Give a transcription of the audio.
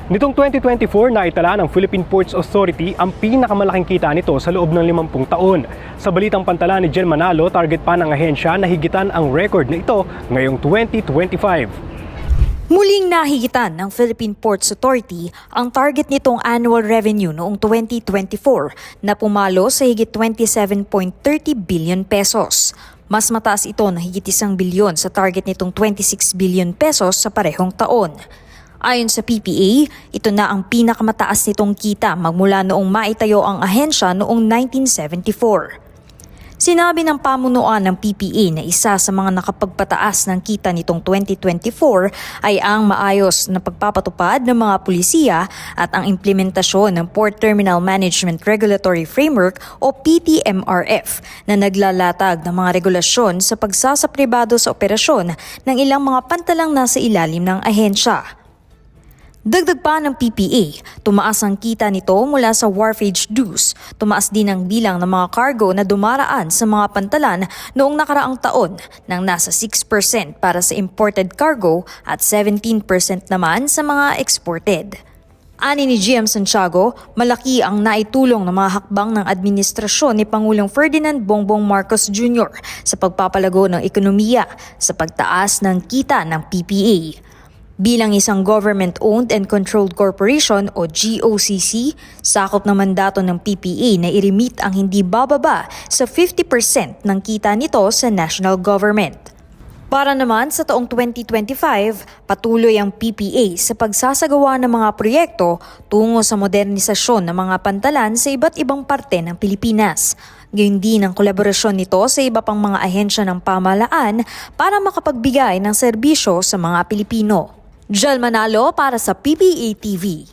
Nitong 2024, naitala ng Philippine Ports Authority ang pinakamalaking kita nito sa loob ng 50 taon. Sa balitang pantala ni Jen Manalo, target pa ng ahensya na higitan ang record na ito ngayong 2025. Muling nahigitan ng Philippine Ports Authority ang target nitong annual revenue noong 2024 na pumalo sa higit 27.30 billion pesos. Mas mataas ito na higit 1 bilyon sa target nitong 26 billion pesos sa parehong taon. Ayon sa PPA, ito na ang pinakamataas nitong kita magmula noong maitayo ang ahensya noong 1974. Sinabi ng pamunuan ng PPA na isa sa mga nakapagpataas ng kita nitong 2024 ay ang maayos na pagpapatupad ng mga pulisiya at ang implementasyon ng Port Terminal Management Regulatory Framework o PTMRF na naglalatag ng mga regulasyon sa pagsasapribado sa operasyon ng ilang mga pantalang nasa ilalim ng ahensya. Dagdag pa ng PPA, tumaas ang kita nito mula sa wharfage dues. Tumaas din ang bilang ng mga cargo na dumaraan sa mga pantalan noong nakaraang taon nang nasa 6% para sa imported cargo at 17% naman sa mga exported. Ani ni GM Santiago, malaki ang naitulong ng mga hakbang ng administrasyon ni Pangulong Ferdinand Bongbong Marcos Jr. sa pagpapalago ng ekonomiya sa pagtaas ng kita ng PPA. Bilang isang government-owned and controlled corporation o GOCC, sakop ng mandato ng PPA na i-remit ang hindi bababa sa 50% ng kita nito sa national government. Para naman sa taong 2025, patuloy ang PPA sa pagsasagawa ng mga proyekto tungo sa modernisasyon ng mga pantalan sa iba't ibang parte ng Pilipinas. Gayon din ang kolaborasyon nito sa iba pang mga ahensya ng pamahalaan para makapagbigay ng serbisyo sa mga Pilipino. Jen Manalo para sa PPA TV.